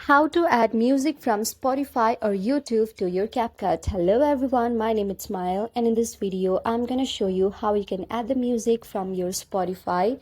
How to add music from Spotify or YouTube to your Capcut. Hello everyone, my name is Smile, and in this video I'm gonna show you how you can add the music from your Spotify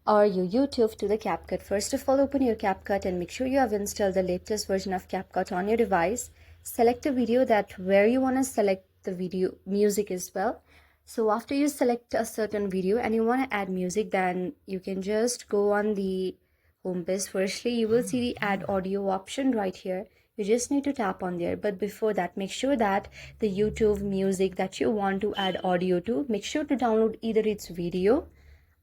or your YouTube to the Capcut. First of all, open your Capcut and make sure you have installed the latest version of Capcut on your device. Select a video that where you want to select the video music as well. So after you select a certain video and you want to add music, then you can just go on the home page. Firstly, you will see the add audio option right here. You just need to tap on there, but before that, make sure that the YouTube music that you want to add audio to, make sure to download either its video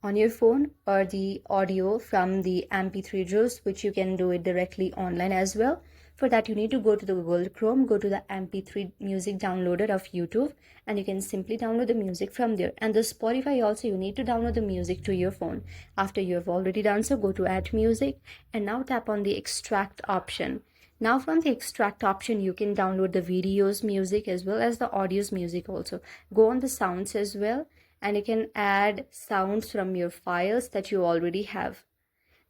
on your phone or the audio from the MP3 drives, which you can do it directly online as well. For that, you need to go to the Google Chrome, go to the MP3 music downloader of YouTube, and you can simply download the music from there. And the Spotify also, you need to download the music to your phone. After you have already done so, go to add music and now tap on the extract option. Now from the extract option, you can download the videos music as well as the audio's music also. Go on the sounds as well, and you can add sounds from your files that you already have.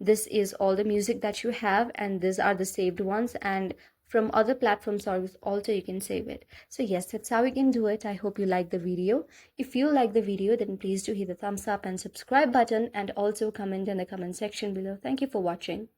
This is all the music that you have, and these are the saved ones, and from other platforms also you can save it. So yes, that's how you can do it. I hope you like the video. If you like the video, then please do hit the thumbs up and subscribe button, and also comment in the comment section below. Thank you for watching.